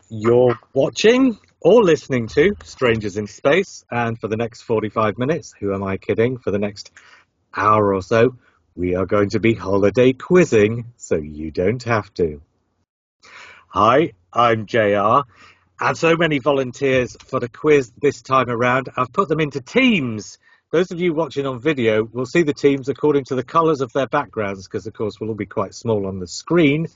You're watching or listening to Strangers in Space, and for the next 45 minutes, who am I kidding, for the next hour or so, we are going to be holiday quizzing, so you don't have to. Hi, I'm JR, and so many volunteers for the quiz this time around. I've put them into teams. Those of you watching on video will see the teams according to the colours of their backgrounds, because of course we'll all be quite small on the screen.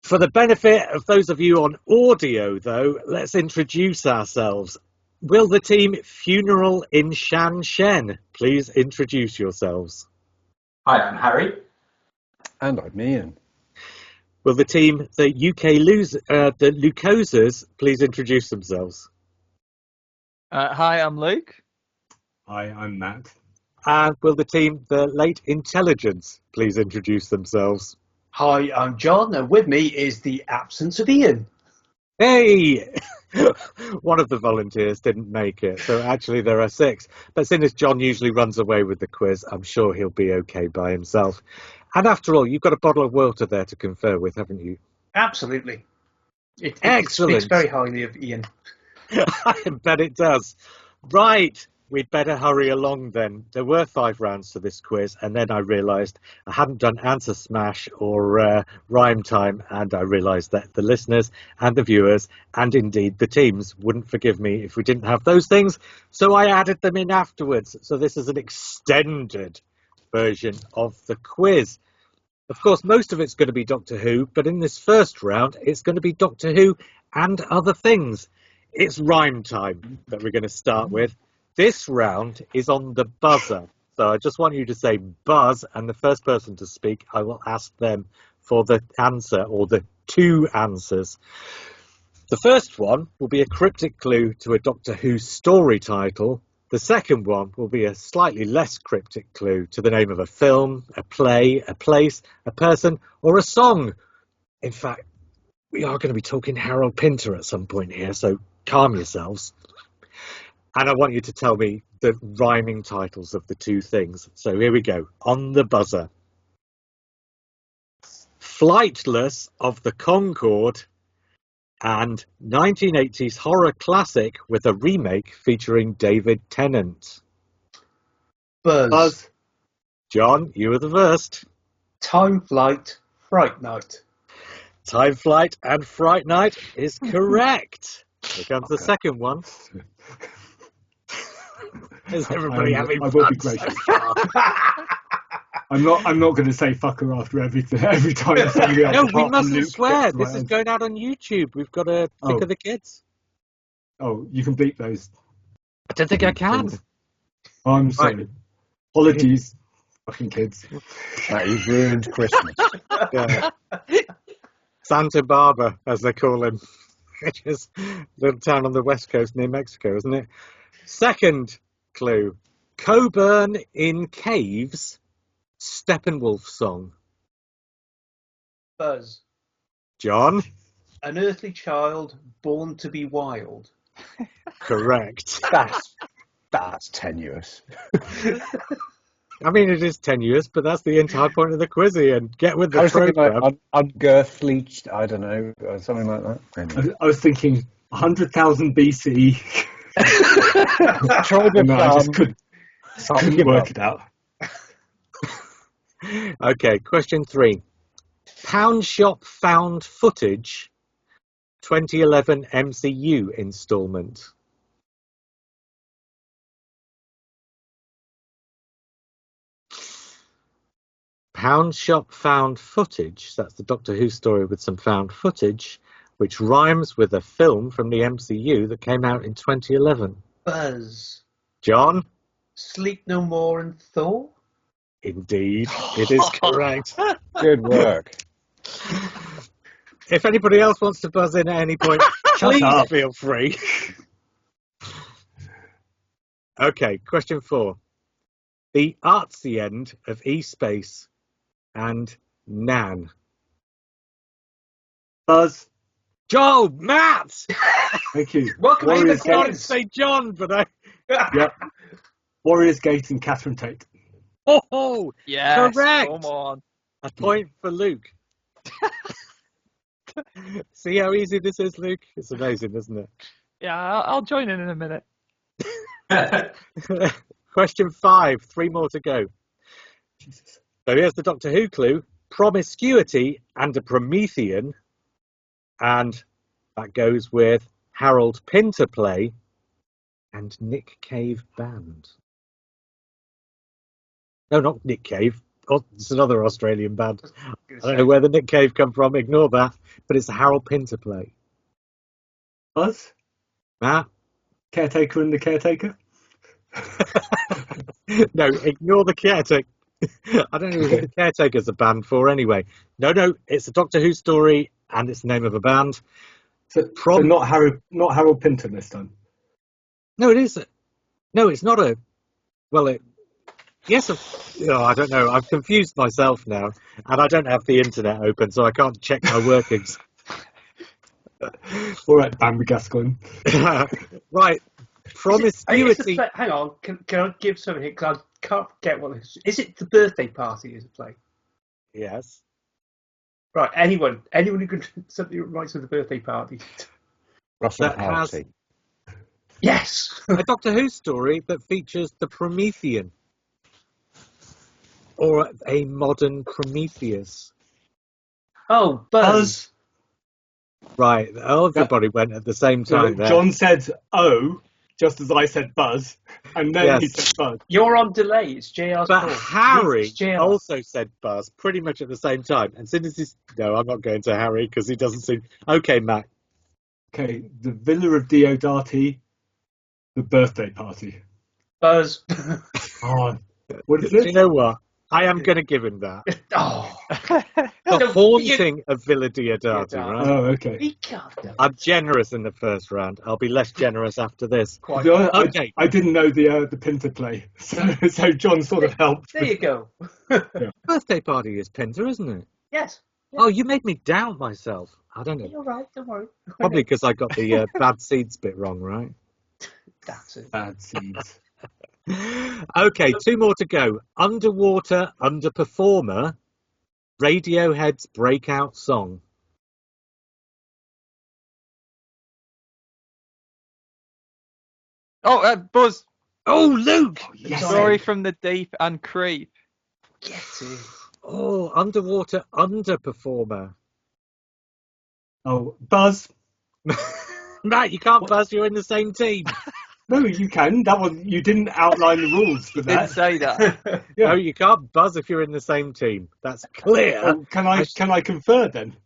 For the benefit of those of you on audio, though, let's introduce ourselves. Will the team Funeral in Shan Shen please introduce yourselves? Hi, I'm Harry. And I'm Iain. Will the team the the Lucosas please introduce themselves? Hi, I'm Luke. Hi, I'm Matt. And will the team the Late Intelligence please introduce themselves? Hi, I'm John, and with me is the absence of Iain. Hey! One of the volunteers didn't make it, so actually there are 6. But seeing as John usually runs away with the quiz, I'm sure he'll be okay by himself. And after all, you've got a bottle of water there to confer with, haven't you? Absolutely. It Excellent. speaks very highly of Iain. I bet it does. Right. We'd better hurry along then. There were 5 rounds to this quiz, and then I realised I hadn't done Answer Smash or Rhyme Time, and I realised that the listeners and the viewers, and indeed the teams, wouldn't forgive me if we didn't have those things, so I added them in afterwards. So this is an extended version of the quiz. Of course, most of it's going to be Doctor Who, but in this first round, it's going to be Doctor Who and other things. It's Rhyme Time that we're going to start with. This round is on the buzzer, so I just want you to say buzz, and the first person to speak, I will ask them for the answer, or the 2 answers. The first one will be a cryptic clue to a Doctor Who story title. The second one will be a slightly less cryptic clue to the name of a film, a play, a place, a person, or a song. In fact, we are going to be talking Harold Pinter at some point here, so calm yourselves. And I want you to tell me the rhyming titles of the 2 things. So here we go. On the buzzer. Flightless of the Concorde and 1980s horror classic with a remake featuring David Tennant. Buzz. John, you were the first. Time Flight, Fright Night. Time Flight and Fright Night is correct. Here comes the second one. Is everybody having fun? I will be gracious. I'm not going to say fucker after every time somebody else. No, we mustn't Luke swear. gets This is going out on YouTube. We've got a pick of the kids. Oh, you can bleep those. I don't think I can. I'm sorry. Right. Apologies, fucking kids. You've ruined Christmas. Yeah. Santa Barber, as they call him. Which is a little town on the west coast near Mexico, isn't it? Second clue. Coburn in Caves, Steppenwolf song. Buzz. John? An earthly child born to be wild. Correct. That's tenuous. I mean, it is tenuous, but that's the entire point of the quiz, Iain. Get with the program. Like ungirthly, I don't know, something like that. Anyway. I was thinking 100,000 BC. I just couldn't work it out. Okay, question 3. Pound Shop found footage, 2011 MCU instalment. Pound Shop found footage, that's the Doctor Who story with some found footage, which rhymes with a film from the MCU that came out in 2011. Buzz. John? Sleep No More and Thor? Indeed, it is correct. Good work. If anybody else wants to buzz in at any point, please feel free. Okay, question 4. The artsy end of E-Space and Nan. Buzz. Joe, Matt! Thank you. Welcome to the I wanted to quiz. say John, but I... Yep. Warriors Gate and Catherine Tate. Oh, Yes, correct. come on. A point for Luke. See how easy this is, Luke? It's amazing, isn't it? Yeah, I'll join in a minute. Question 5, 3 more to go. Jesus. So here's the Doctor Who clue. Promiscuity and a Promethean. And that goes with Harold Pinter Play and Nick Cave Band. No, not Nick Cave. Oh, it's another Australian band. I don't know where the Nick Cave come from. Ignore that. But it's a Harold Pinter Play. Buzz? Ah? Caretaker and the Caretaker? No, ignore the Caretaker. I don't know who the Caretaker's a band for anyway. No, it's a Doctor Who story and it's the name of a band. So not Harold Pinter this time. No, it is. No, it's not a. Well, yes. I don't know. I've confused myself now, and I don't have the internet open, so I can't check my workings. All right, Bambi Gascoigne. Right. Promiscuity. Hang on, can I give something here? Because I can't get what this is. It the birthday party is a play? Yes. Right, anyone who can something writes with the birthday party. Russell That has- Harty. Yes. A Doctor Who story that features the Promethean, or a modern Prometheus. Oh, Buzz. Right. Everybody went at the same time. There. John said "oh," just as I said "buzz," and then he Yes. said "buzz." You're on delay. It's JR's But fault. Harry It's JR. also said Buzz pretty much at the same time. And since he's... No, I'm not going to Harry because he doesn't seem... Okay, Matt. Okay, the Villa of Diodati, the birthday party. Buzz. Oh, what is Do you it? know what? I am going to give him that. Oh. The No, haunting of Villa Diodati, right? Oh, okay. He can't do I'm generous in the first round. I'll be less generous after this. quite. To be honest, Okay. I didn't know the Pinter Play, so John sort of helped. There you go. Birthday party is Pinter, isn't it? Yes. Oh, you made me doubt myself. I don't know. You're right. Don't worry. Probably because I got the bad seeds bit wrong, right? That's it. Bad seeds. Okay, 2 more to go. Underwater Underperformer, Radiohead's breakout song. Oh, Buzz. Oh, Luke! Yes. Story from the Deep and Creep. Get it. Oh, Underwater Underperformer. Oh, Buzz. Matt, you can't buzz, you're in the same team. No, you can. That was you didn't outline the rules for Didn't that. say that. Yeah. No, you can't buzz if you're in the same team. That's clear. Oh, can I confer then?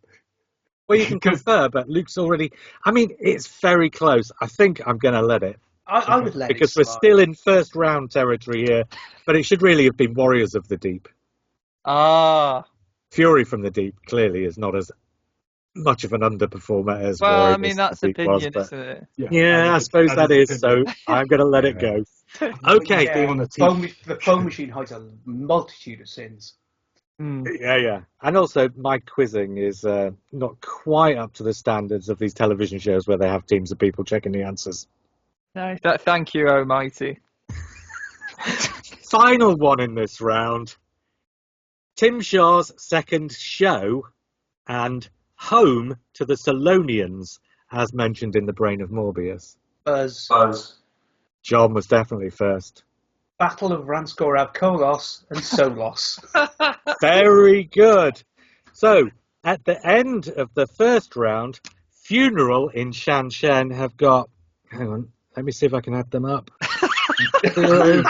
Well, you can confer, but Luke's already... I mean, it's very close. I think I'm going to let it. I would let Because it we're slide. still in first round territory here. But it should really have been Warriors of the Deep. Ah. Fury from the Deep clearly is not as much of an underperformer as Well, Warriors I mean, of that's the Deep opinion, was, isn't it? Yeah, I suppose that is. So I'm going to let it go. Okay. Being on a team. The phone machine hides a multitude of sins. Yeah. And also, my quizzing is not quite up to the standards of these television shows where they have teams of people checking the answers. No, thank you, Almighty. Final one in this round. Tim Shaw's second show and home to the Solonians, as mentioned in The Brain of Morbius. Buzz. Buzz. John was definitely first. Battle of Ranskor Kolos and Solos. Very good. So, at the end of the first round, Funeral in Shan Shen have got... Hang on, let me see if I can add them up. 0,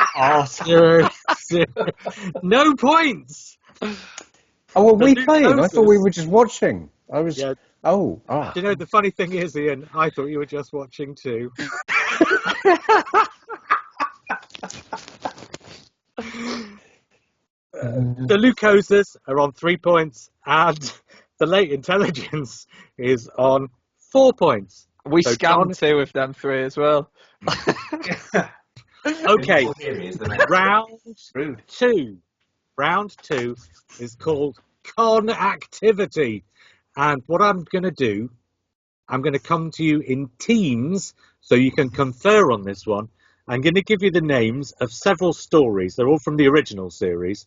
0, 0. No points! Oh, were we Luke playing? I thought we Moses. were just watching. I was. Yeah. Oh. Do you know, the funny thing is, Ian, I thought you were just watching too. The Lucoses are on 3 points, and the Late Intelligence is on 4 points. We So scammed John- 2 of them 3 as well. Okay, round Rude. 2. Round 2 is called Con Activity. And what I'm going to do, I'm going to come to you in teams so you can confer on this one. I'm going to give you the names of several stories. They're all from the original series.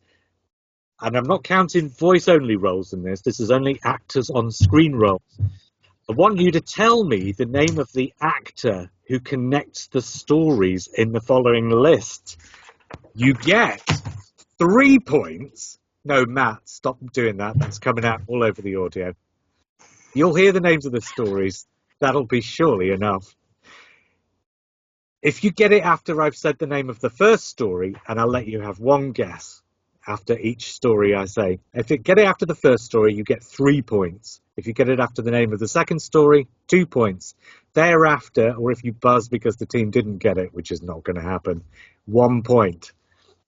and I'm not counting voice-only roles in this. This is only actors on screen roles. I want you to tell me the name of the actor who connects the stories in the following list. You get 3 points. No, Matt, stop doing that. That's coming out all over the audio. You'll hear the names of the stories. That'll be surely enough. If you get it after I've said the name of the first story, and I'll let you have one guess after each story I say. If you get it after the first story, you get 3 points. If you get it after the name of the second story, 2 points. Thereafter, or if you buzz because the team didn't get it, which is not going to happen, 1 point.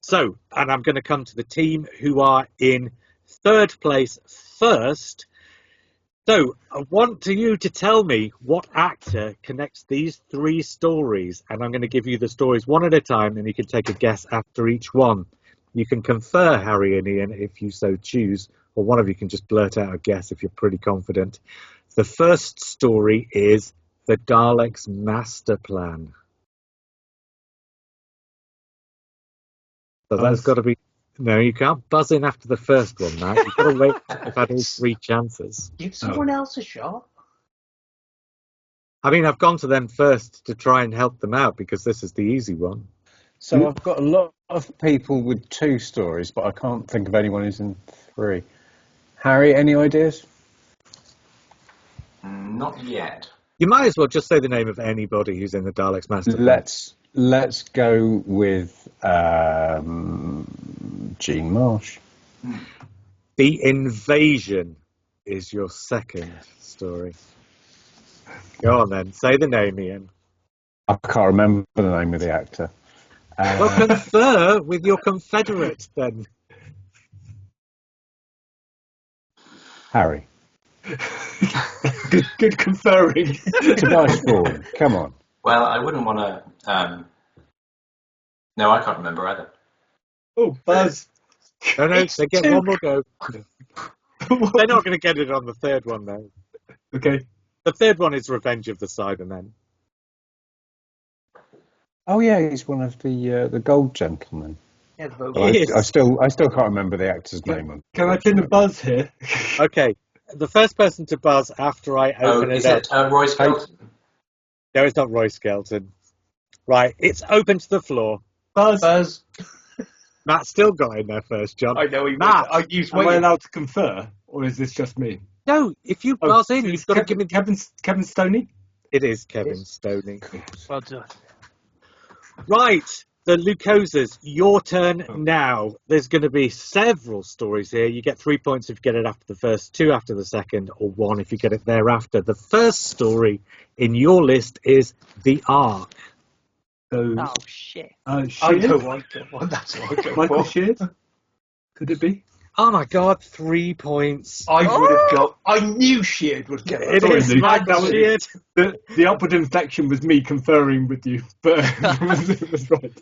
So, and I'm going to come to the team who are in third place first. So, I want you to tell me what actor connects these 3 stories, and I'm going to give you the stories one at a time, and you can take a guess after each one. You can confer, Harry and Ian, if you so choose, or one of you can just blurt out a guess if you're pretty confident. The first story is The Daleks' Master Plan. So that's got to be... No, you can't buzz in after the first one, Matt. You've got to wait until you've had all 3 chances. Give someone else a shot. I mean, I've gone to them first to try and help them out because this is the easy one. So I've got a lot of people with 2 stories, but I can't think of anyone who's in 3. Harry, any ideas? Not yet. You might as well just say the name of anybody who's in the Daleks' Master Plan. Let's go with Jean Marsh. The Invasion is your second story. Go on then, say the name, Ian. I can't remember the name of the actor. Well, confer with your confederate then. Harry. Good conferring. Tobias Vaughan, come on. Well, I wouldn't want to... No, I can't remember either. Oh, Buzz. No, they get one more go. They're not going to get it on the third one, though. Okay. The third one is Revenge of the Cybermen. Oh yeah, he's one of the gold gentlemen. Yeah, the But I still can't remember the actor's name. Can I pin the buzz here? Okay, the first person to buzz after I open is it up. it Roy Skelton? No, it's not Roy Skelton. Right, it's open to the floor. Buzz. Matt still got in there first, John. I know he Matt, I used Am I allowed to confer, or is this just me? No, if you buzz in, you've got to give me... Kevin Stoney? It is Kevin Stoney. Well done. Right, the Lucosas, your turn now. There's going to be several stories here. You get 3 points if you get it after the first, 2 after the second, or 1 if you get it thereafter. The first story in your list is The Ark. So, Oh, shit. I Sheard? know one. That's what I go Michael for. Sheard? Could it be? Oh my God, 3 points. I would have got. I knew Sheard would get It that. is Luke. Michael That was- Sheard. The upward inflection was me conferring with you, but it was right.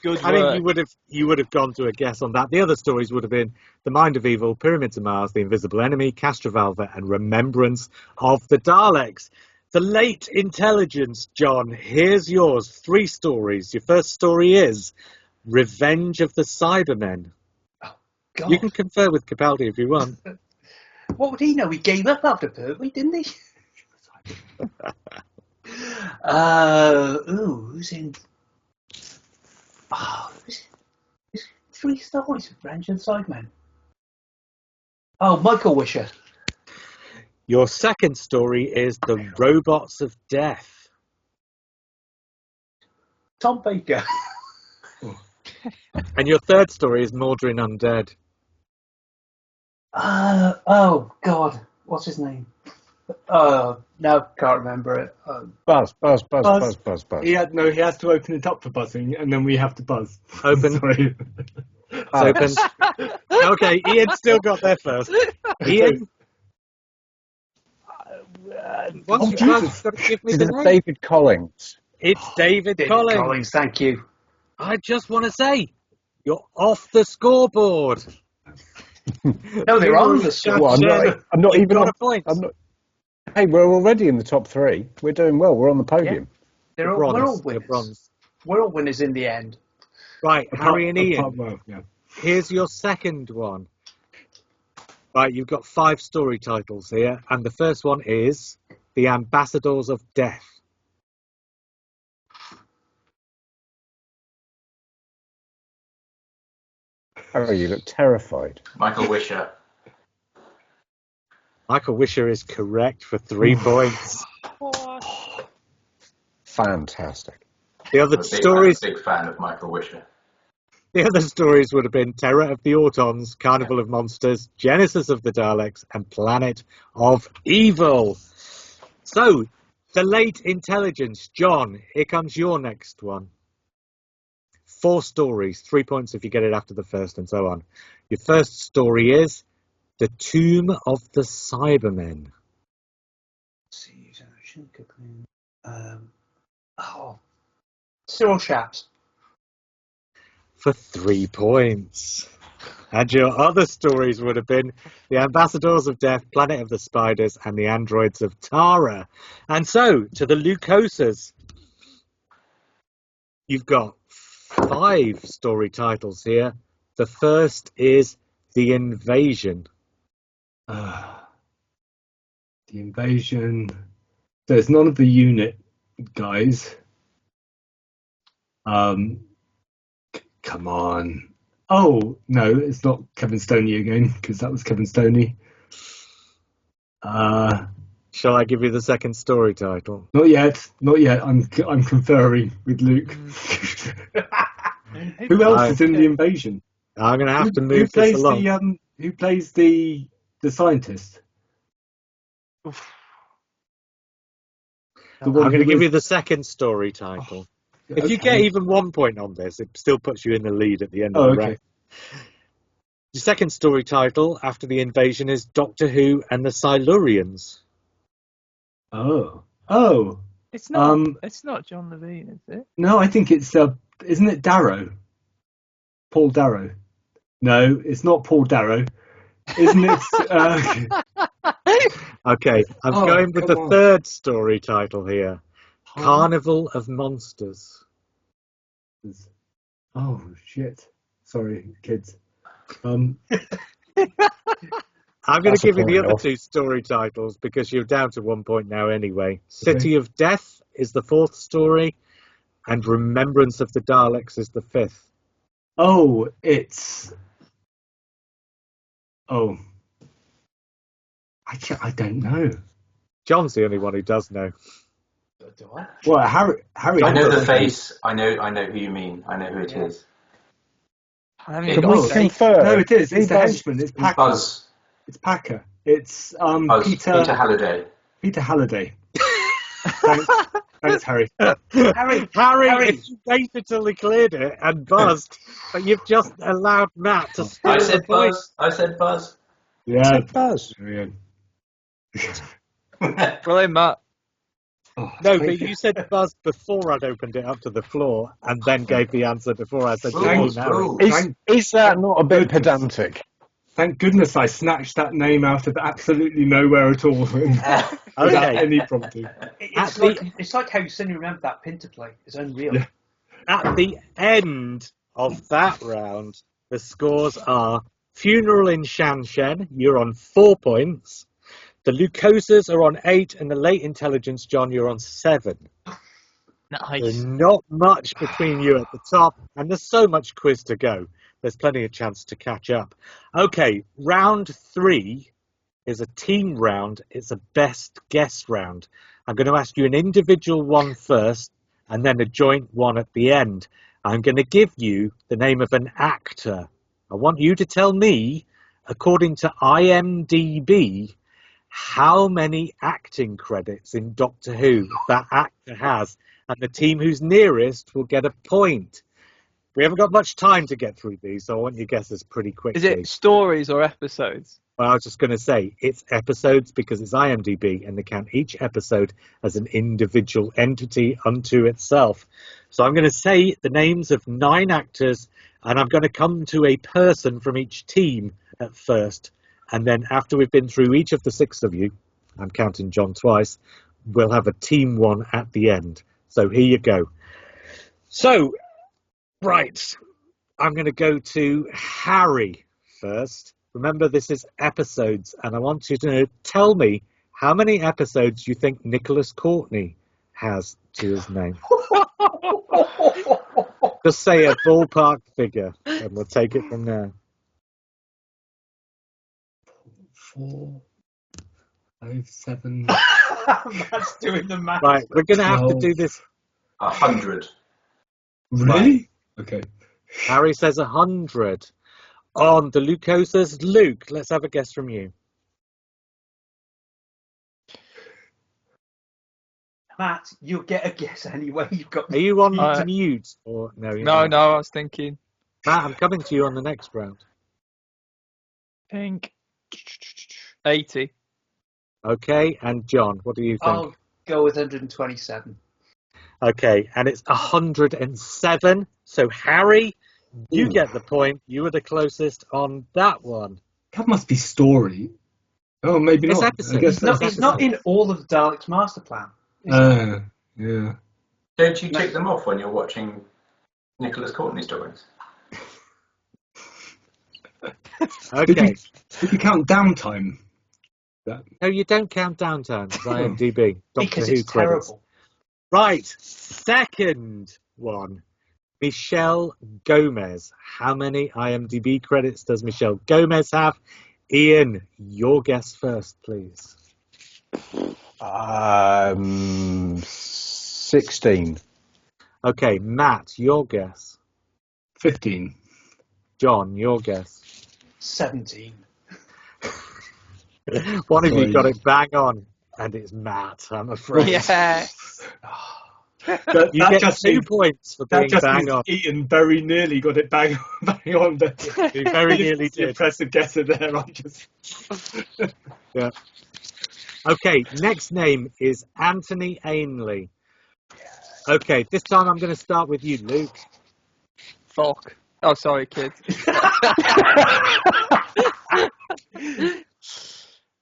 Good I mean, work. you would have gone to a guess on that. The other stories would have been The Mind of Evil, Pyramids of Mars, The Invisible Enemy, Castrovalva, and Remembrance of the Daleks. The Late Intelligence, John. Here's yours. 3 stories. Your first story is Revenge of the Cybermen. God. You can confer with Capaldi if you want. What would he know? He gave up after Pertwee, didn't he? Who's in? Oh, who's 3 stories of Revenge of the Cybermen. Oh, Michael Wisher. Your second story is The Robots of Death. Tom Baker. And your third story is Mordrin Undead. Oh, God. What's his name? No, can't remember it. Buzz. He has to open it up for buzzing, and then we have to buzz. Open. Sorry. It's open. Okay, Ian still got there first. Ian? Once you buzz, you've got to give me Is the it name. David Collins? It's David Collins. Thank you. I just want to say, you're off the scoreboard. No, they're on the scoreboard. Well, I'm not You've even got on a point. I'm not. Hey, we're already in the top 3. We're doing well. We're on the podium. We're all Bronze. winners. Bronze. We're all winners in the end. Right, Harry and Ian. Well, yeah. here's your second one. Right, you've got 5 story titles here, and the first one is The Ambassadors of Death. Harry, you look terrified. Michael Wisher. Michael Wisher is correct for 3 points. What? The Fantastic. other I'm stories, a big fan of Michael Wisher. the other stories would have been Terror of the Autons, Carnival of Monsters, Genesis of the Daleks, and Planet of Evil. So, the late intelligence, John. Here comes your next one. 4 stories, 3 points if you get it after the first, and so on. Your first story is The Tomb of the Cybermen. Cyril Chaps. For 3 points. And your other stories would have been The Ambassadors of Death, Planet of the Spiders, and The Androids of Tara. And so, to the Lucosas. You've got 5 story titles here. The first is The Invasion. The Invasion. There's none of the unit guys. Come on. Oh, no, it's not Kevin Stoney again, because that was Kevin Stoney. Shall I give you the second story title? Not yet. I'm conferring with Luke. Who else is in the Invasion? I'm going to have to Who move this along. Who plays the scientist? I'm going to give you the second story title. If you get even 1 point on this, it still puts you in the lead at the end of the round. The second story title after the invasion is Doctor Who and the Silurians. Oh. It's not. It's not John Levine, is it? No, I think it's isn't it Darrow? Paul Darrow. No, it's not Paul Darrow. Isn't it? Okay, I'm going with the third story title here. Carnival of Monsters. Oh shit! Sorry, kids. I'm going to give you the other 2 story titles because you're down to 1 point now anyway. City of Death is the 4th story, and Remembrance of the Daleks is the 5th. Oh, it's. Oh. I don't know. John's the only one who does know. Do I? Well, Harry. I know the face. I know who you mean. I know who it is. I haven't Can even we got a date. confer? No, it is. It's the henchman. It's Packer. Buzz. It's Packer. It's Buzz. Peter Halliday. Peter Halliday. Thanks, Harry. Harry, if you waited till he cleared it and buzzed, but you've just allowed Matt to steal I the said point. Buzz. I said Buzz. Yeah. Buzz. Well, Matt. No, but you said buzz before I'd opened it up to the floor and then gave the answer before I said your name, Harry. Is that not a bit pedantic? Thank goodness I snatched that name out of absolutely nowhere at all without any prompting. It's like how you suddenly remember that Pinter play. It's unreal. Yeah. At the end of that round, the scores are Funeral in Shanshen, you're on 4 points. The Lucosas are on 8, and the Late Intelligence, John, you're on 7. Nice. There's not much between you at the top, and there's so much quiz to go. There's plenty of chance to catch up. Okay, round 3 is a team round. It's a best guess round. I'm going to ask you an individual one first, and then a joint one at the end. I'm going to give you the name of an actor. I want you to tell me, according to IMDb, how many acting credits in Doctor Who that actor has, and the team who's nearest will get a point. We haven't got much time to get through these, so I want your guesses pretty quickly. Is it stories or episodes? Well, I was just going to say, it's episodes because it's IMDb, and they count each episode as an individual entity unto itself. So I'm going to say the names of 9 actors, and I'm going to come to a person from each team at first. And then after we've been through each of the 6 of you, I'm counting John twice, we'll have a team one at the end. So here you go. So, right. I'm going to go to Harry first. Remember, this is episodes, and I want you to tell me how many episodes you think Nicholas Courtney has to his name. Just say a ballpark figure, and we'll take it from there. 4, 5, 7. That's doing the math. Right, we're going to have to 12. do this. 100. Really? Okay. Harry says 100. On the Luco says Luke. Let's have a guess from you. Matt, you'll get a guess anyway. You've got. Are you on Uh, mute? Or no? You're No, not. no, I was thinking. Matt, I'm coming to you on the next round. Think 80. Okay, and John, what do you think? I'll go with 127. Okay, and it's 107. So Harry, you Ooh. get the point. You were the closest on that one. That must be story. Oh, maybe It's not. episode. I guess It's not in all of Dalek's master plan. Yeah. Don't you tick them off when you're watching Nicholas Courtney stories? Okay. Did you count downtime? No, you don't count downtimes. IMDb. Doctor Because Who it's credits. terrible. Right. Second one. Michelle Gomez. How many IMDb credits does Michelle Gomez have? Iain, your guess first, please. 16. Okay, Matt, your guess. 15. John, your guess. 17. One of you Sorry. got it bang on, and it's Matt, I'm afraid. Yes. You get just 2 means, points for that being just bang means on. Iain very nearly got it bang on. You very nearly The did. impressive guesser there. I just. Yeah. Okay, next name is Anthony Ainley. Okay, this time I'm going to start with you, Luke. Fuck. Oh, sorry, kid.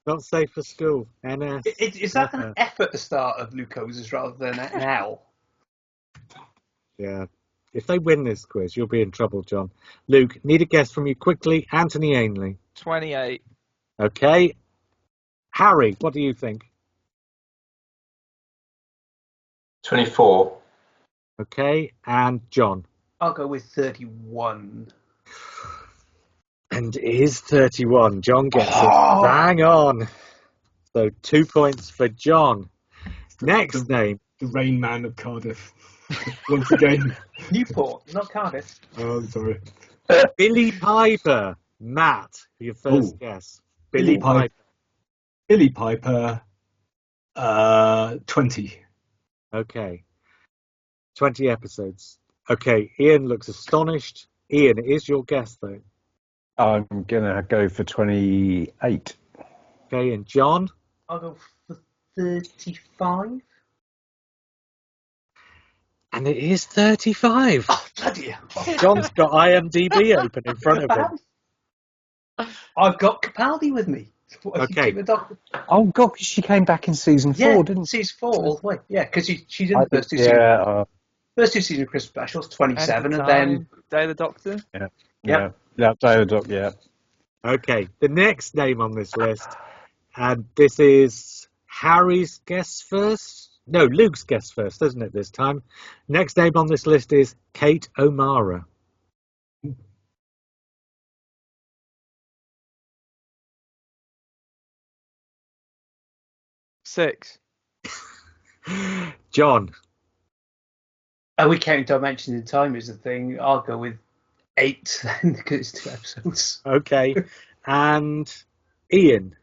Not safe for school. NS. Is that an F at the start of Luco's rather than an L? Yeah. If they win this quiz, you'll be in trouble, John. Luke, need a guess from you quickly. Anthony Ainley. 28. Okay. Harry, what do you think? 24. Okay. And John. I'll go with 31. And it is 31. John gets Oh. it. Bang on. So 2 points for John. Next name. The Rain Man of Cardiff. Once again. Newport, not Cardiff. Oh, I'm sorry. Billy Piper. Matt, for your first Ooh. guess. Billy Piper. Billy Piper. 20. Okay. 20 episodes. Okay. Iain looks astonished. Iain, it is your guess, though. I'm going to go for 28. Okay. And John? I'll go for 35. And it is 35. Oh, bloody hell. John's got IMDb open in front of him. I've got Capaldi with me. Okay. Oh, God, 'cause she came back in season 4, didn't she? Season 4 all the way. Yeah, because she's in the first two seasons. Yeah. First two seasons of Christmas specials, 27, and then... Day of the Doctor. Yeah, David Duck, yeah. Okay. The next name on this list, and this is Harry's guess first. No, Luke's guess first, isn't it, this time? Next name on this list is Kate O'Mara. Six. John. Are we counting dimensions in time is the thing? I'll go with 8 then, because it's 2 episodes. Okay. And Iain.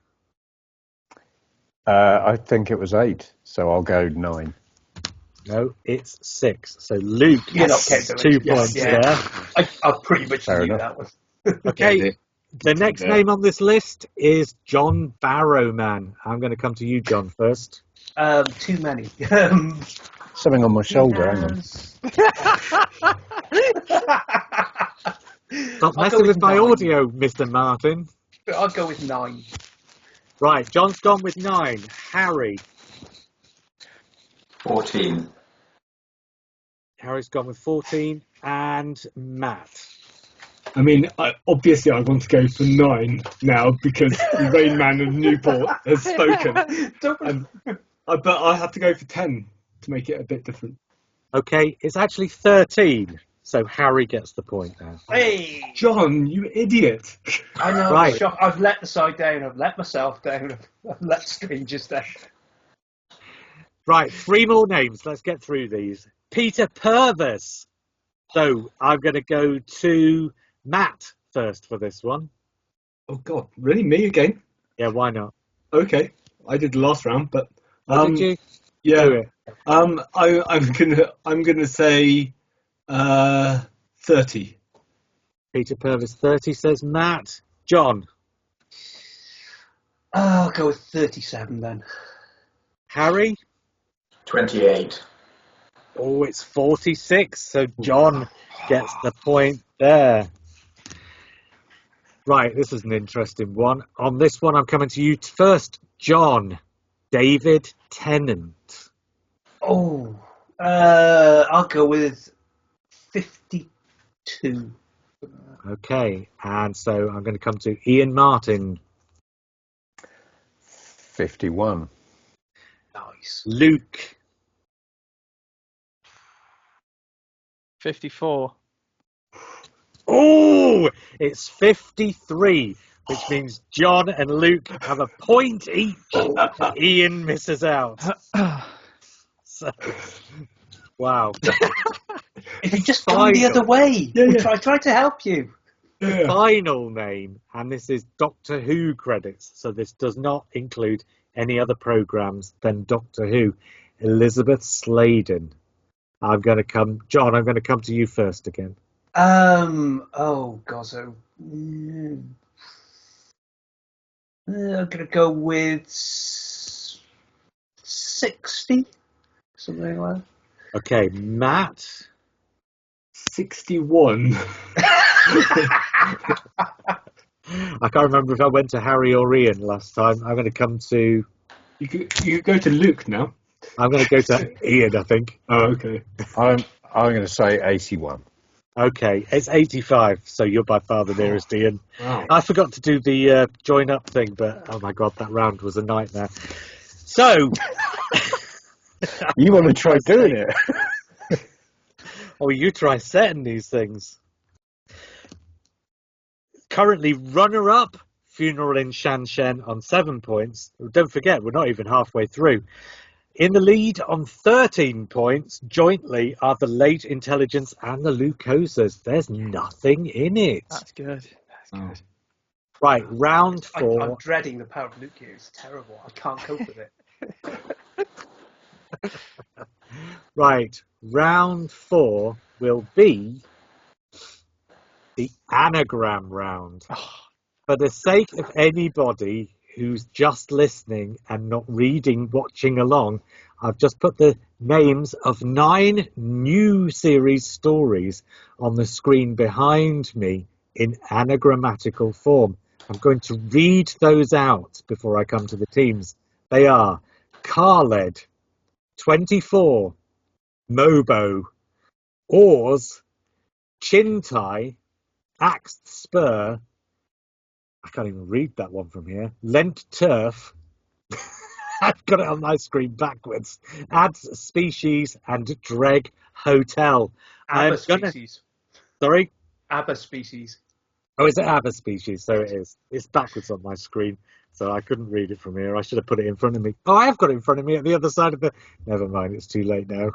I think it was 8, so I'll go 9. No, it's 6. So Luke You're not gets counting 2 dimensions. points Yeah. there. I pretty much Fair knew enough. that one. Okay. The next Yeah. name on this list is John Barrowman. I'm going to come to you, John, first. Too many. Something on my shoulder, hang on. Stop I'll messing go with my 9. audio, Mr. Martin. I'll go with 9. Right, John's gone with 9. Harry. 14. Harry's gone with 14. And Matt. I mean, obviously, I want to go for 9 now because the Rain Man of Newport has spoken. But I have to go for 10 to make it a bit different. Okay, it's actually 13. So Harry gets the point now. Hey, John, you idiot! I know. Right. I'm shocked. I've let the side down. I've let myself down. I've let strangers down. Right, 3 more names. Let's get through these. Peter Purvis. So I'm going to go to Matt first for this one. Oh God, really? Me again? Yeah, why not? Okay, I did the last round, but Did you? yeah. Do it. I'm gonna say 30. Peter Purvis 30 says Matt. John. I'll go with 37 then. Harry. 28. Oh, it's 46. So John gets the point there. Right, this is an interesting one. On this one, I'm coming to you first, John. David Tennant. Oh, I'll go with 52. Okay, and so I'm going to come to Iain Martin. 51. Nice. Luke. 54. Oh, it's 53, which means John and Luke have a point each. Iain misses out. So, wow. If you just gone the other way, I tried to help you. The final name, and this is Doctor Who credits, so this does not include any other programmes than Doctor Who. Elizabeth Sladen. John, I'm going to come to you first again. Oh God. So I'm gonna go with 60, something like that. Okay, Matt. 61. I can't remember if I went to Harry or Iain last time. I'm going to come to... You go to Luke now. I'm going to go to Iain, I think. Oh, okay. I'm going to say 81. Okay, it's 85, so you're by far the nearest, Iain. Wow. I forgot to do the join up thing, but oh my God, that round was a nightmare. So... You want to try doing it? Oh, you try setting these things. Currently runner-up, Funeral in Shanshen on 7 points. Don't forget, we're not even halfway through. In the lead on 13 points, jointly, are the Late Intelligence and the Lucosas. There's nothing in it. That's good. That's good. Right, round 4. I'm dreading the power of Luke here. It's terrible. I can't cope with it. Right, round 4 will be the anagram round. For the sake of anybody who's just listening and not watching along, I've just put the names of 9 new series stories on the screen behind me in anagrammatical form. I'm going to read those out before I come to the teams. They are Khaled, 24, Mobo, Oars, Chintai, Axed Spur, I can't even read that one from here, Lent Turf, I've got it on my screen backwards, Ads Species, and Dreg Hotel. ABBA species. Sorry? ABBA species. Oh, is it ABBA Species? So it is. It's backwards on my screen, so I couldn't read it from here. I should have put it in front of me. Oh, I have got it in front of me at the other side of the... Never mind, it's too late now.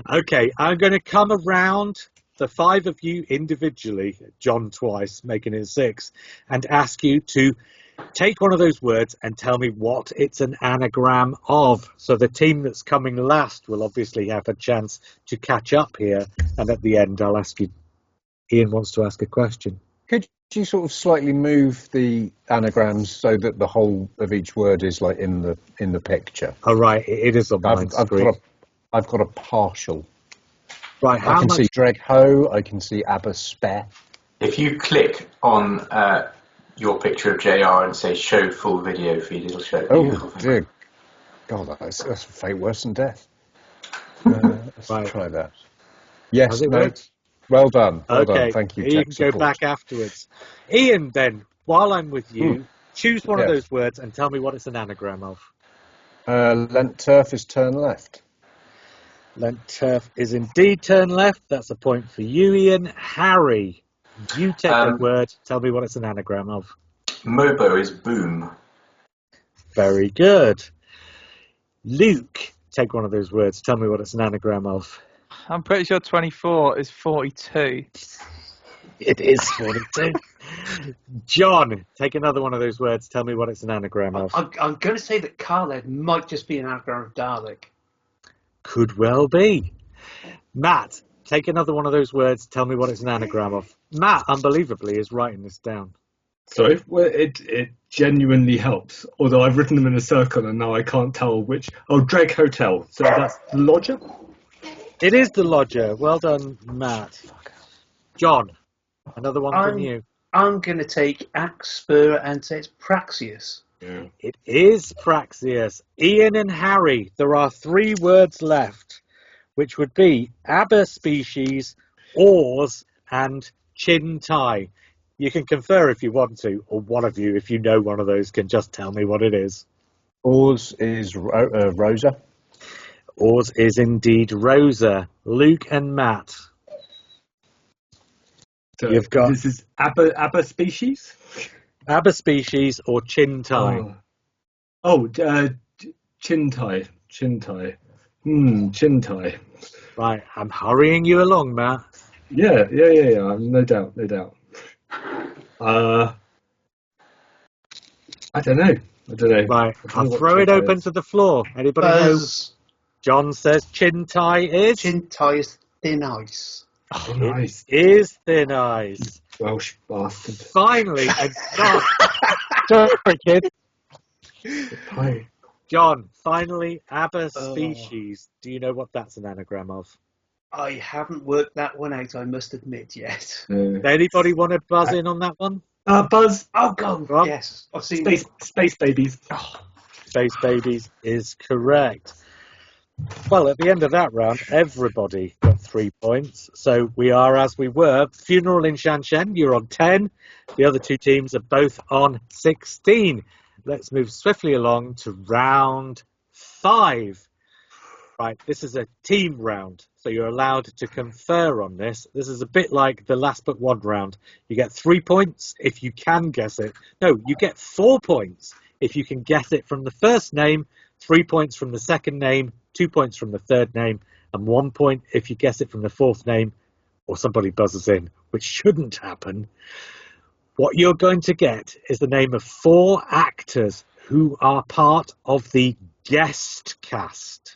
Okay, I'm going to come around the 5 of you individually, John twice, making it 6, and ask you to take one of those words and tell me what it's an anagram of. So the team that's coming last will obviously have a chance to catch up here, and at the end I'll ask you, Iain wants to ask a question. Could you sort of slightly move the anagrams so that the whole of each word is like in the picture? Oh, right, it is on my screen. I've got a partial. Right, I can see Dreg Ho, I can see ABBA Spare. If you click on your picture of JR and say show full video feed, it'll show. Oh, dear God, that's a fate worse than death. Let's Right. try that. Yes, Has it no. worked? Well done. Well Okay, done. Thank you. you Tech can support. go back afterwards. Iain, then, while I'm with you, choose one of Yes. those words and tell me what it's an anagram of. Lent turf is turn left. Lent turf is indeed turn left. That's a point for you, Iain. Harry, you take a word. Tell me what it's an anagram of. Mobo is boom. Very good. Luke, take one of those words. Tell me what it's an anagram of. I'm pretty sure 24 is 42. It is 42. John, take another one of those words. Tell me what it's an anagram of. I'm going to say that Carled might just be an anagram of Dalek. Could well be. Matt, take another one of those words. Tell me what it's an anagram of. Matt, unbelievably, is writing this down. Sorry, well, it genuinely helps. Although I've written them in a circle and now I can't tell which. Oh, Dreg Hotel. So that's the lodger? It is the lodger. Well done, Matt. John, another one from you. I'm going to take Axe Spur and say it's Praxius. Yeah. It is Praxius. Iain and Harry, there are 3 words left, which would be aber species, oars, and chin tie. You can confer if you want to, or one of you, if you know one of those, can just tell me what it is. Oars is Rosa. Oars is indeed Rosa. Luke and Matt. So You've got this is aber species. aber species or chin tie. Chin tie. Chin tie. Right, I'm hurrying you along, Matt. Yeah. No doubt. I don't know. Right, I'll throw it open to the floor. Anybody know? John says chin tie is? Chin tie is thin ice. Thin ice. It is thin ice. Welsh bastard. Finally, and John. Sorry, kid. Hi. John, finally, aber species. Do you know what that's an anagram of? I haven't worked that one out, I must admit, yet. Anybody want to buzz in on that one? Buzz. Oh, go. Rob? Yes. I've seen Space babies. Space babies is correct. Well, at the end of that round, everybody got 3 points. So we are as we were. Funeral in Shanshen, you're on 10. The other 2 teams are both on 16. Let's move swiftly along to round 5. Right, this is a team round, so you're allowed to confer on this. This is a bit like the last but one round. You get 3 points if you can guess it. No, you get 4 points if you can guess it from the first name, 3 points from the second name, 2 points from the third name, and 1 point if you guess it from the fourth name or somebody buzzes in, which shouldn't happen. What you're going to get is the name of 4 actors who are part of the guest cast.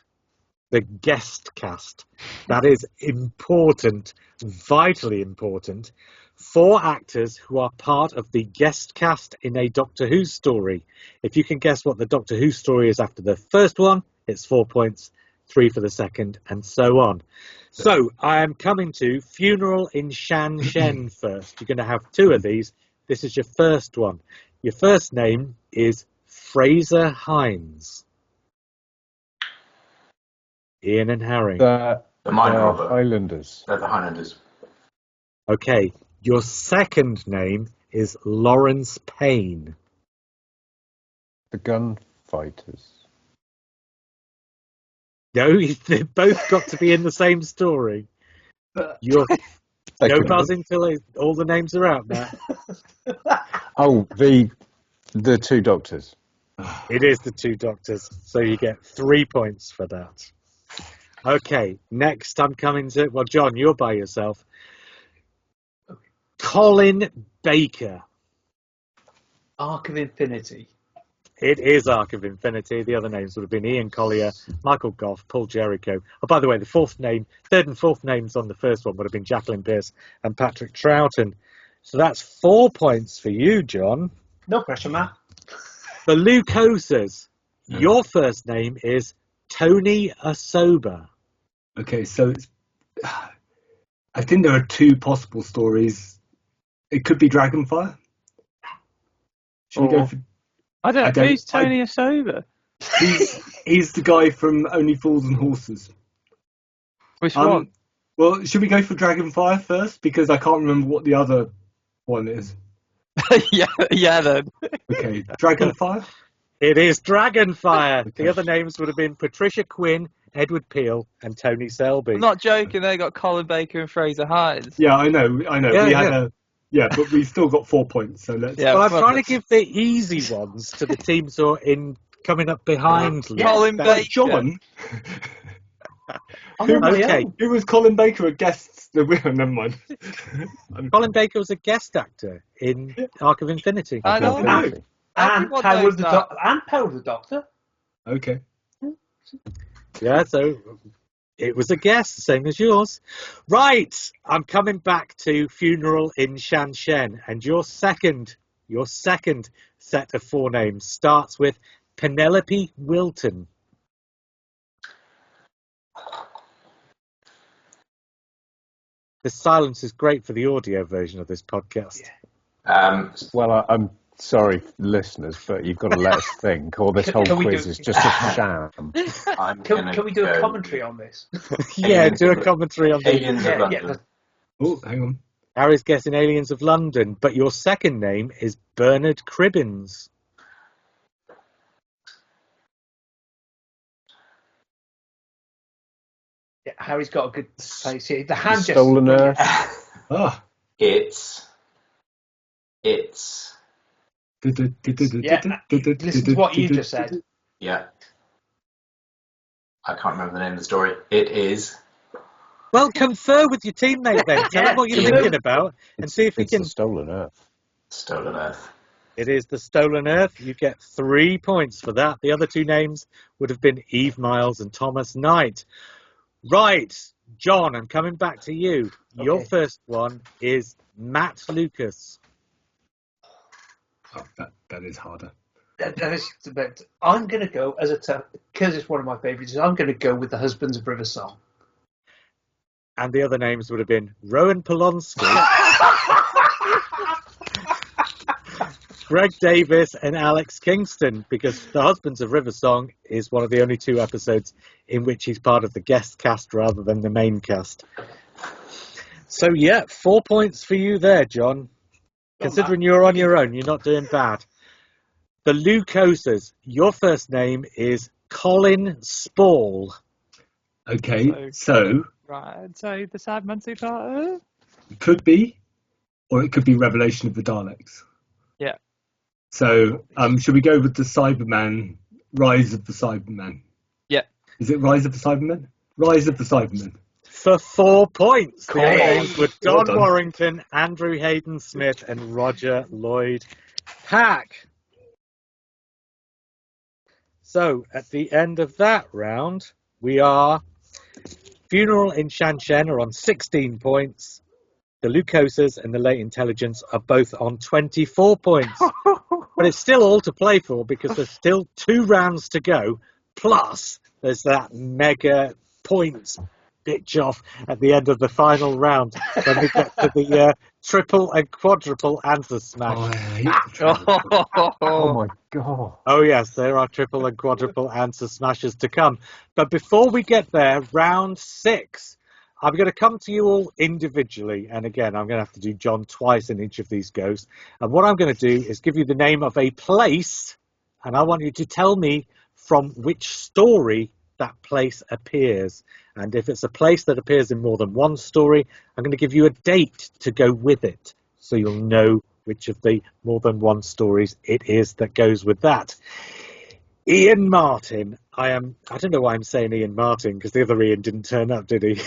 The guest cast. That is important, vitally important. 4 actors who are part of the guest cast in a Doctor Who story. If you can guess what the Doctor Who story is after the first one, it's 4 points, 3 for the second, and so on. So I am coming to Funeral in Shanshen first. You're going to have 2 of these. This is your first one. Your first name is Fraser Hines. Iain and Harry. The Mine Robber. Highlanders. The Highlanders. Okay. Your second name is Lawrence Payne. The Gunfighters. No, they've both got to be in the same story. You're no buzzing till all the names are out, Matt. Oh, the 2 Doctors. It is the 2 Doctors, so you get 3 points for that. Okay, next I'm coming to... Well, John, you're by yourself. Colin Baker. Arc of Infinity. It is Arc of Infinity. The other names would have been Ian Collier, Michael Gough, Paul Jericho. Oh, by the way, the third and fourth names on the first one would have been Jacqueline Pearce and Patrick Troughton. So that's 4 points for you, John. No pressure, Matt. The Lucosas. Your first name is Tony Asoba. Okay, so it's, I think there are 2 possible stories. It could be Dragonfire. Should we go for... I don't know. Who's Tony Asoba? He's the guy from Only Fools and Horses. Which one? Well, should we go for Dragonfire first? Because I can't remember what the other one is. yeah, then. Okay, Dragonfire? It is Dragonfire. Okay. The other names would have been Patricia Quinn, Edward Peel, and Tony Selby. I'm not joking, they got Colin Baker and Fraser Hines. Yeah, I know. Yeah, But we still got 4 points, so let's... Yeah, Well, I'm trying to give the easy ones to the teams who are coming up behind. Yeah. Colin Baker. John? I'm on my Okay. own. Who was Colin Baker a guest? Never mind. Colin Baker was a guest actor in Arc of Infinity. I know. No. And Everyone Power knows of the that. and Power of the Doctor. Okay. Yeah, so it was a guess, same as yours. Right, I'm coming back to Funeral in Shanshen, and your second set of 4 names starts with Penelope Wilton. The silence is great for the audio version of this podcast. Well, I'm sorry, listeners, but you've got to let us think, or this whole Can we quiz do- is just a sham. Can we do a commentary on this? Yeah, do a commentary on the Aliens of London. Yeah, Oh, hang on. Harry's guessing Aliens of London, but your second name is Bernard Cribbins. yeah, Harry's got a good place here. The hand gesture. Stolen Earth. Ah. It's Listen to what you just said. yeah. I can't remember the name of the story. It is Well, confer with your teammate then. Tell him what you're thinking about and see if he It's can. the Stolen Earth. Stolen Earth. It is the Stolen Earth. You get 3 points for that. The other 2 names would have been Eve Miles and Thomas Knight. Right, John, I'm coming back to you. Your Okay. first one is Matt Lucas. Oh, that is harder. That is a bit. I'm going to go because it's one of my favourites. I'm going to go with the Husbands of River Song. And the other names would have been Rowan Polonsky, Greg Davis, and Alex Kingston, because The Husbands of River Song is one of the only 2 episodes in which he's part of the guest cast rather than the main cast. So, yeah, 4 points for you there, John. Considering you're on your own, you're not doing bad. The Lucosas, your first name is Colin Spall. Okay, so Right, so the Sadman two-parter? it could be, or it could be Revelation of the Daleks. Yeah. So, should we go with the Cyberman, Rise of the Cyberman? Yeah. Is it Rise of the Cybermen? Rise of the Cybermen. For 4 points. The Hey, names were well Don done. Warrington, Andrew Hayden Smith, and Roger Lloyd Pack. So, at the end of that round, we are Funeral in Shanshen are on 16 points. The Lucosas and the Late Intelligence are both on 24 points. But it's still all to play for because there's still 2 rounds to go. Plus, there's that mega points bitch off at the end of the final round when we get to the triple and quadruple answer Oh, smash. I hate the triple. Oh my god. Oh yes, there are triple and quadruple answer smashes to come. But before we get there, round 6, I'm going to come to you all individually. And again, I'm going to have to do John twice in each of these goes. And what I'm going to do is give you the name of a place, and I want you to tell me from which story that place appears. And if it's a place that appears in more than one story, I'm going to give you a date to go with it, so you'll know which of the more than one stories it is that goes with that. Iain Martin. I don't know why I'm saying Iain Martin, because the other Iain didn't turn up, did he?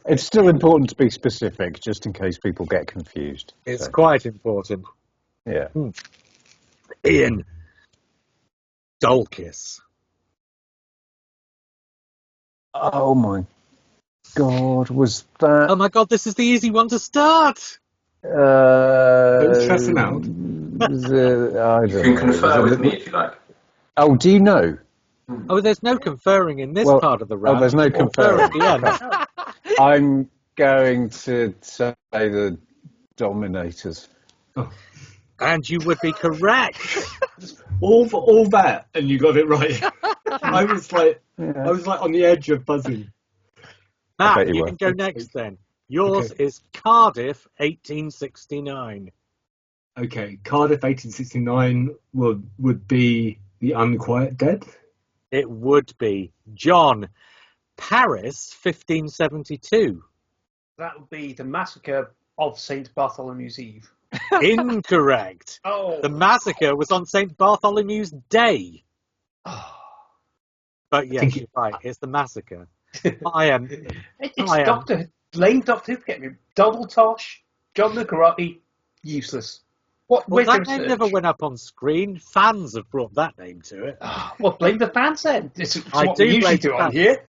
It's still important to be specific, just in case people get confused. It's So, quite important. yeah. Iain Dulcus. Oh my god, was that? Oh my god, this is the easy one to start. Don't stress him out. I don't You can know. confer with me if you like. Oh, do you know? Oh, there's no conferring in this Well, part of the round. Oh, there's no Confer conferring. at the end. I'm going to say the Dominators. And you would be correct. All that, and you got it right. I was like Yeah. on the edge of buzzing. bet Matt, you you were. can go next then. Yours is Cardiff, 1869. Okay, Cardiff 1869 would be The Unquiet Dead. It would be. John, Paris, 1572. That would be the massacre of St. Bartholomew's Eve. Incorrect. Oh. The massacre was on St. Bartholomew's Day. But yes, you're right. It's the massacre. It's lame Doctor Who. Get me. Donald Tosh, John McGrotty, useless. Well, that name never went up on screen. Fans have brought that name to it. Well, blame the fans then. It's I what do we usually blame do the on here.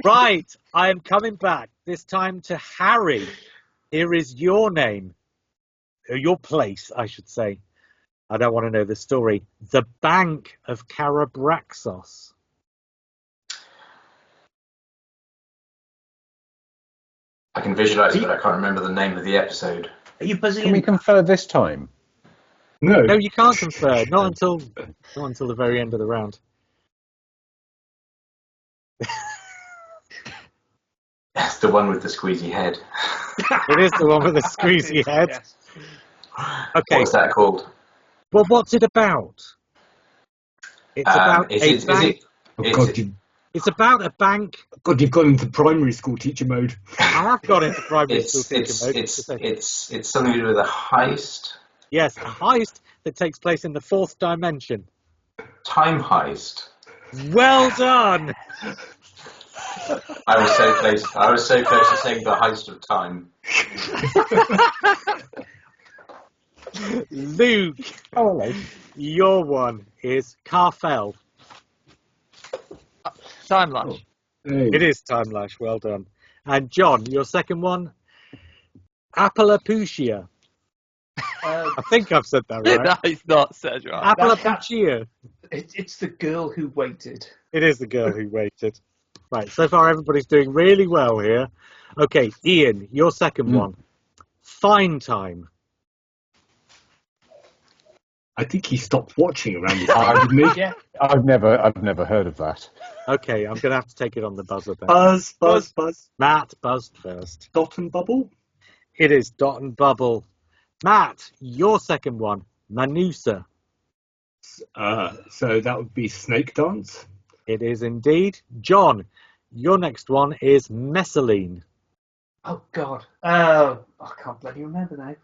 Right, I am coming back. This time to Harry. Here is your name. Your place, I should say. I don't want to know the story. The Bank of Karabraxos. I can visualise it, but I can't remember the name of the episode. Are you buzzing? Can we confer this time? No. No, you can't confer. Not until the very end of the round. That's the one with the squeezy head. It is the one with the squeezy head. Yes. Okay. What's that called? Well, what's it about? It's about a bank. It's about a bank. God, you've gone into primary school teacher mode. I have got into primary school teacher mode. It's something to do with a heist. Yes, a heist that takes place in the fourth dimension. Time heist. Well done. I was so close. I was so close to saying the heist of time. Luke, your one is Carfell. Time Lash. It is Time Lash. Well done. And John, your second one, Appalapucia. I think I've said that right. No, it's not said right. Appalapucia. It's the girl who waited. It is the girl who waited. Right, so far everybody's doing really well here. Okay, Iain, your second one. Fine Time. I think he stopped watching around the time, didn't he? Yeah. I've never heard of that. Okay, I'm going to have to take it on the buzzer then. Buzz. Matt buzzed first. Dot and Bubble. It is Dot and Bubble. Matt, your second one, Manusa. So that would be Snake Dance. It is indeed. John, your next one is Messaline. Oh, God. I can't bloody remember now.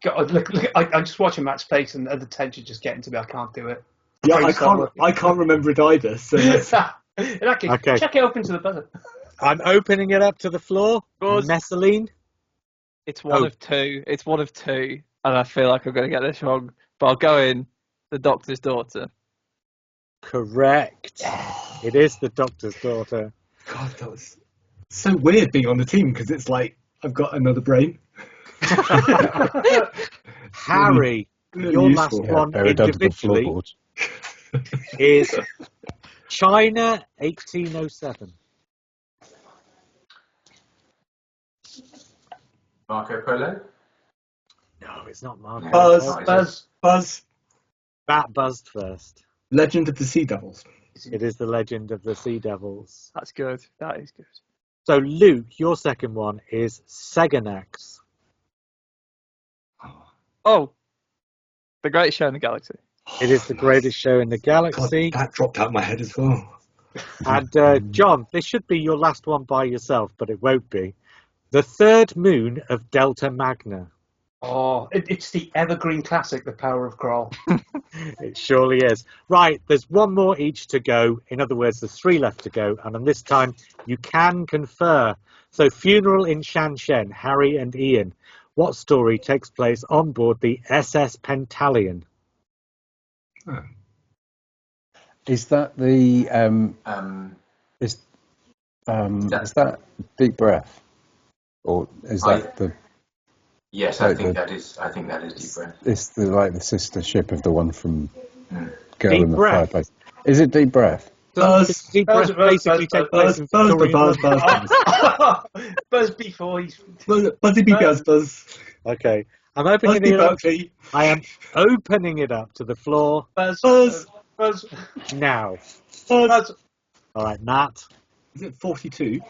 God, look, I'm just watching Matt's face and the tension just getting to me. I can't do it. Yeah, I can't remember it either. So okay. Check it open to the buzzer. I'm opening it up to the floor. Messaline. It's one of two. It's one of two, and I feel like I'm going to get this wrong. But I'll go in. The Doctor's Daughter. Correct. It is the Doctor's Daughter. God, that was so weird being on the team because it's like I've got another brain. Harry, your last one individually is China 1807. Marco Polo? No, it's not Marco. Buzz. That buzzed first. Legend of the Sea Devils. It is the Legend of the Sea Devils. That's good. That is good. So, Luke, your second one is Seganax. Oh, the greatest show in the galaxy. It is the greatest show in the galaxy. God, that dropped out of my head as well. And, John, this should be your last one by yourself, but it won't be. The third moon of Delta Magna. Oh, it's the evergreen classic, The Power of Kroll. It surely is. Right, there's one more each to go. In other words, there's three left to go. And on this time, you can confer. So, Funeral in Shanshen, Harry and Iain. What story takes place on board the SS Pentalion? Is that the is that Deep Breath, or is that the? Yes, I think that is Deep Breath. It's the sister ship of the one from Girl Deep in the Breath. Fireplace. Is it Deep Breath? Deep Breath basically takes place in Buzz. Buzz before he's... Buzzy Buzz. Okay. I'm opening it up. I am opening it up to the floor Buzz. now. Buzz. All right, Matt. Is it 42?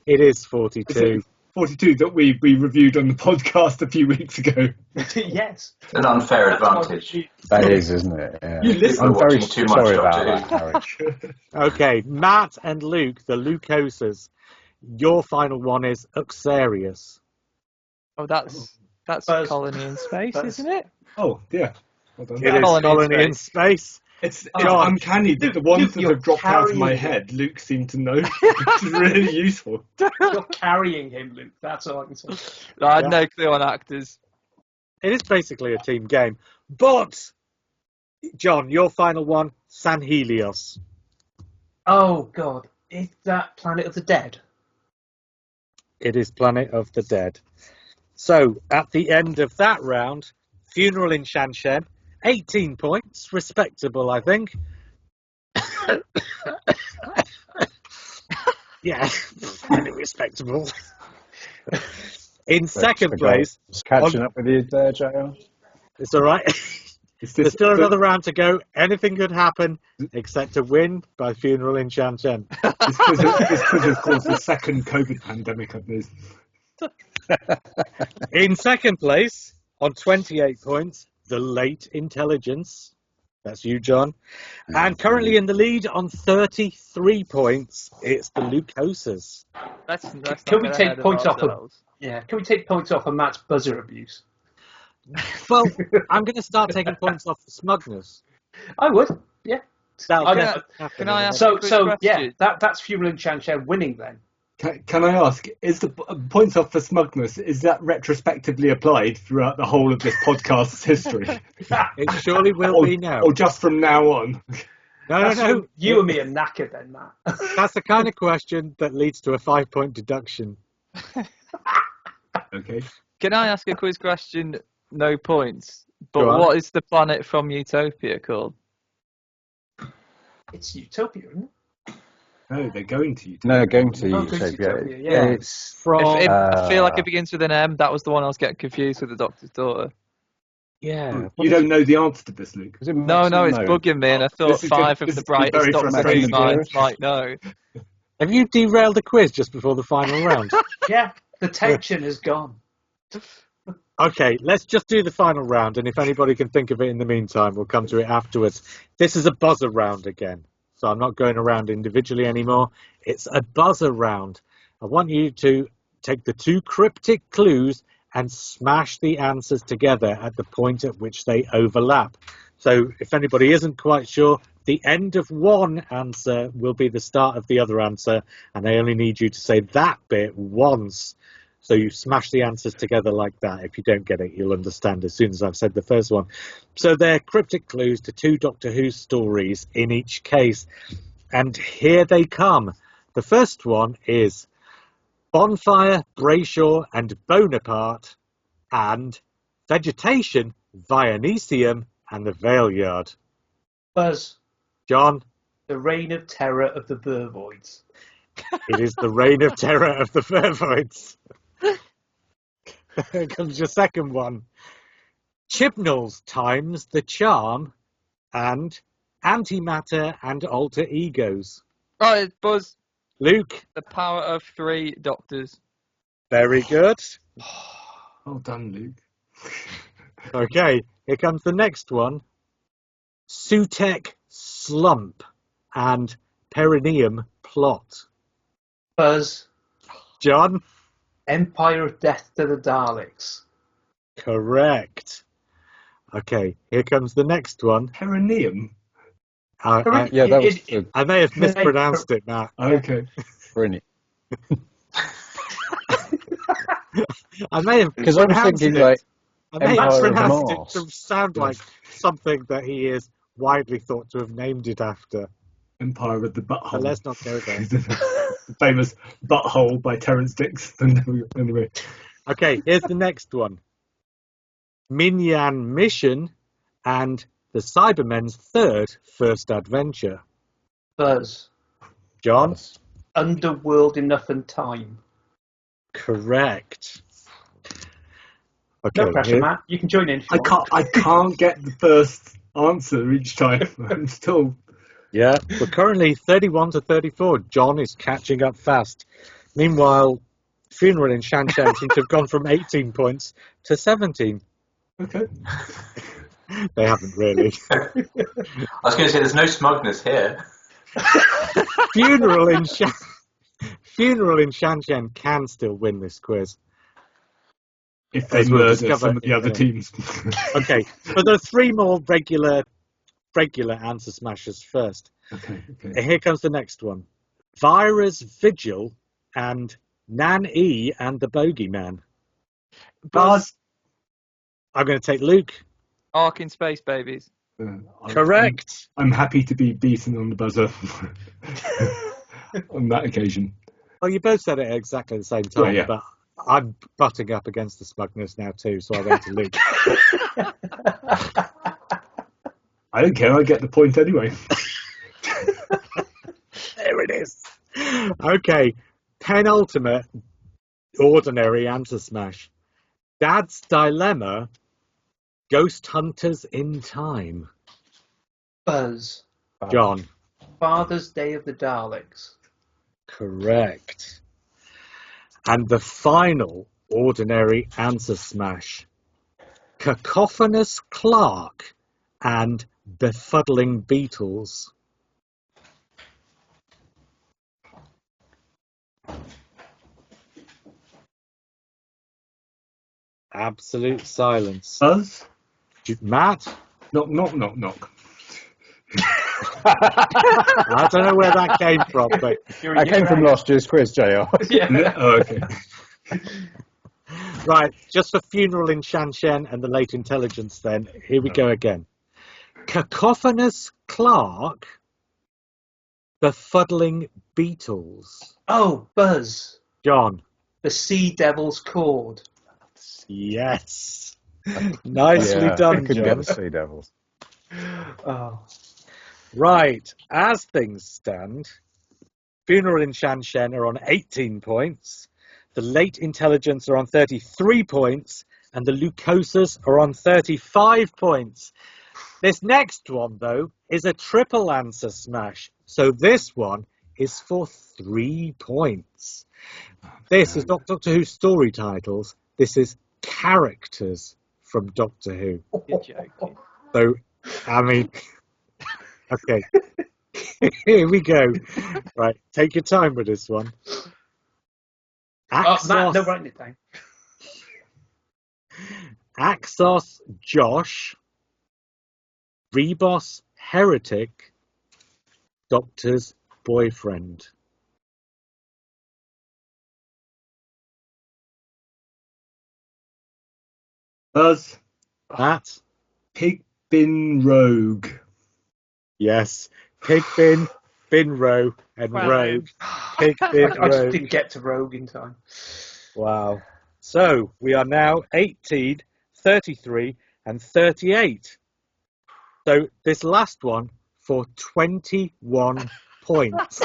It is Is 42. it 42 that we reviewed on the podcast a few weeks ago? Yes. An unfair That's why advantage. That is, isn't it? Yeah. You listen- I'm very watching too much sorry about Doctor that, Harry. Okay, Matt and Luke, the Lucoses. Your final one is Uxarius. Oh, that's Buzz. Colony in Space, Buzz. isn't it? Oh, yeah. Well done. It is Colony in Space. It's John. uncanny that the ones Luke, that you're have dropped out of my carrying head, Luke seemed to know, which is really useful. You're carrying him, Luke. That's all I can say. I had Yeah. no clue on actors. It is basically a team game. But, John, your final one, San Helios. Oh, God. Is that Planet of the Dead? It is Planet of the Dead. So, at the end of that round, Funeral in Shanshen, 18 points, respectable, I think. Yeah, fairly respectable. In second place, Just catching up with you there, JR. it's all right. Is There's this still another round to go. Anything could happen except a win by Funeral in Shanshen. This quiz has caused the second COVID pandemic of this. In second place, on 28 points, the Late Intelligence. That's you, John. And currently in the lead on 33 points, it's the Lucoses. Let's Can not we get take ahead of points off of- ourselves. Yeah. Can we take points off of Matt's buzzer abuse? Well, I'm going to start taking points off for smugness. I would. Yeah. That'll I definitely know. happen Can in I the ask next- So quick yeah, question. that's Funeral in Shanshan winning then. Can I ask, is the points off for smugness, is that retrospectively applied throughout the whole of this podcast's history? It surely will be now. Or just from now on? No. You and me are knackered then, Matt. That's the kind of question that leads to a 5-point deduction. Okay. Can I ask a quiz question? No points. But Go on. what is the planet from Utopia called? It's Utopia, isn't it? No, they're going to you. No, going to Oh, going to Utopia. Utopia, yeah. It's From I feel like it begins with an M. That was the one I was getting confused with, the Doctor's Daughter. yeah. You don't know the answer to this, Luke. is it No, it's Maximo? bugging me, and I thought This is five good- of this the is very brightest Doctor Who frustrating. minds might know. Have you derailed the quiz just before the final round? Yeah, the tension is gone. Okay, let's just do the final round, and if anybody can think of it in the meantime, we'll come to it afterwards. This is a buzzer round again, so I'm not going around individually anymore. It's a buzzer round. I want you to take the two cryptic clues and smash the answers together at the point at which they overlap. So if anybody isn't quite sure, the end of one answer will be the start of the other answer, and I only need you to say that bit once. So you smash the answers together like that. If you don't get it, you'll understand as soon as I've said the first one. So they're cryptic clues to two Doctor Who stories in each case. And here they come. The first one is Bonfire, Brayshaw and Bonaparte, and Vegetation, Vianesium and the Vale Yard. Buzz, John, the reign of terror of the Vervoids. it is the reign of terror of the Vervoids. Here comes your second one. Chibnall's times the charm and antimatter and alter egos. Right, Buzz, Luke, the power of 3 Doctors. very good. Well done, Luke. Okay, here comes the next one. Sutek slump and perineum plot. Buzz, John, Empire of Death to the Daleks. correct. Okay, here comes the next one. Perineum. Correct. Yeah, that was I may have mispronounced it, Matt. Okay. brilliant. I may have Because I was pronounced thinking, it. like, I may have Empire of pronounced it Mars. to sound like something that he is widely thought to have named it after. Empire of the Butthole. But let's not go there. The famous Butthole by Terence Dixon. Anyway. Okay, here's the next one. Minyan Mission and the Cybermen's third first adventure. Buzz, John? Underworld Enough and Time. Correct. Okay, No pressure, here- Matt. You can join in if you want. I can't get the first answer each time. I'm still Yeah, we're currently 31 to 34. John is catching up fast. Meanwhile, Funeral in Shanshan seems to have gone from 18 points to 17. Okay. They haven't really. I was going to say, there's no smugness here. Funeral in Shanshan can still win this quiz. If they As we'll murder discover some of the in a other minute. teams. Okay, but there are 3 more regular answer smashers first. Okay. Here comes the next one. Vira's Vigil and Nan E and the Bogeyman. Buzz. I'm going to take Luke. Ark in Space Babies. Correct. I'm happy to be beaten on the buzzer on that occasion. Well, you both said it at exactly the same time, yeah. but I'm butting up against the smugness now too, so I went to Luke. I don't care, I get the point anyway. There it is. Okay, penultimate ordinary answer smash. Dad's Dilemma, Ghost Hunters in Time. Buzz. John. Father's Day of the Daleks. Correct. And the final ordinary answer smash. Cacophonous Clark and Befuddling Beatles. Absolute silence. Buzz? Matt? Knock, knock, knock, knock. I don't know where that came from, but That came from last year's quiz, JR. Yeah. Oh, okay. right, just for Funeral in Shanshan and the Late Intelligence then, here we go again. Cacophonous Clark, Befuddling Beatles. Oh, Buzz. John. The Sea Devil's Chord. Yes. Nicely done, couldn't John. get the Sea Devils. Oh. Right, as things stand, Funeral in Shanshan are on 18 points, the Late Intelligence are on 33 points, and the Lucosas are on 35 points. This next one, though, is a triple answer smash, so this one is for 3 points. This is not Doctor Who story titles, this is characters from Doctor Who. You're joking. So, I mean, okay, here we go. Right, take your time with this one. Matt, no writing it down. Axos Josh, Rebos Heretic, Doctor's boyfriend. Buzz? Matt? Pigbin Rogue. Yes. Pigbin, Binro, and Rogue. Pigbin, I just Rogue. didn't get to Rogue in time. Wow. So we are now 18, 33, and 38. So this last one for 21 points.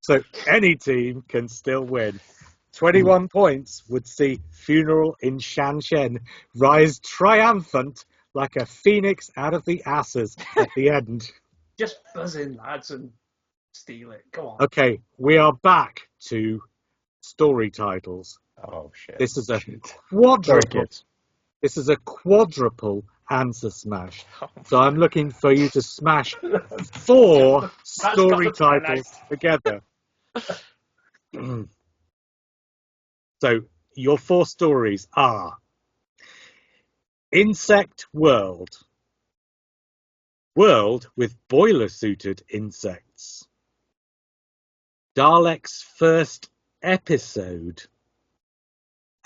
So any team can still win. 21 points would see Funeral in Shanshan rise triumphant like a phoenix out of the ashes at the end. Just buzz in, lads, and steal it. Go on. Okay, we are back to story titles. Oh, shit. This is a Very quadruple. good. This is a quadruple answer smash. So I'm looking for you to smash 4 story got the titles together. So your 4 stories are Insect World. World with boiler-suited insects. Dalek's first episode.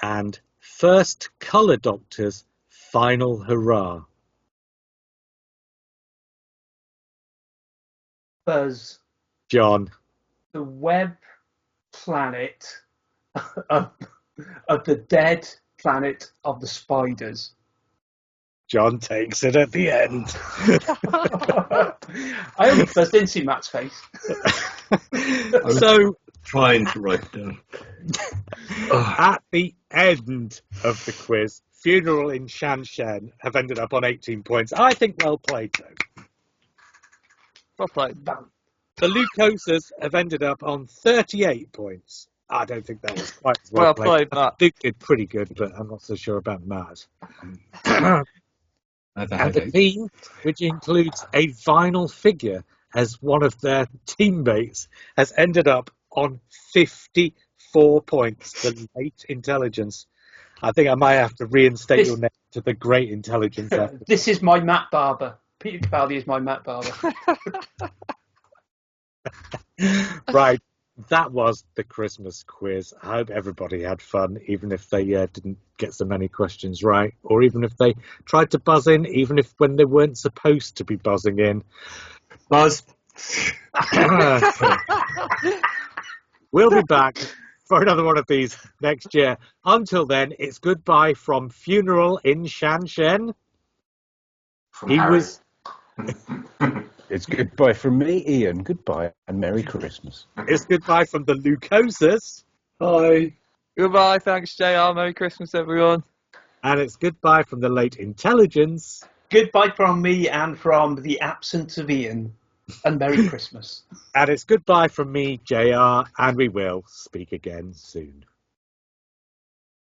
And First Colour Doctor's final hurrah. Buzz. John. The web planet of the dead planet of the spiders. John takes it at the end. I only first didn't see Matt's face. So, Trying to write it down. at the end of the quiz, Funeral in Shanshan have ended up on 18 points. I think well played, though. Well played. The Lucosas have ended up on 38 points. I don't think that was quite as well, Well played, Matt. Luke did pretty good, but I'm not so sure about Matt. I had a And the headache. team, which includes a vinyl figure as one of their teammates, has ended up on 54 points. The late intelligence. I think I might have to reinstate your name to the great intelligence. After This is my Matt Barber. Peter Capaldi is my Matt Barber. Right, that was the Christmas quiz. I hope everybody had fun, even if they didn't get so many questions right, or even if they tried to buzz in, even if when they weren't supposed to be buzzing in. Buzz. We'll be back for another one of these next year. Until then, it's goodbye from Funeral in Shanshan. From He Harry. was. It's goodbye from me, Iain. Goodbye and Merry Christmas. It's goodbye from the Lucosas. Hi. Goodbye. Thanks, JR. Merry Christmas, everyone. And it's goodbye from the late intelligence. Goodbye from me and from the absence of Iain. And Merry Christmas. And it's goodbye from me, JR, and we will speak again soon.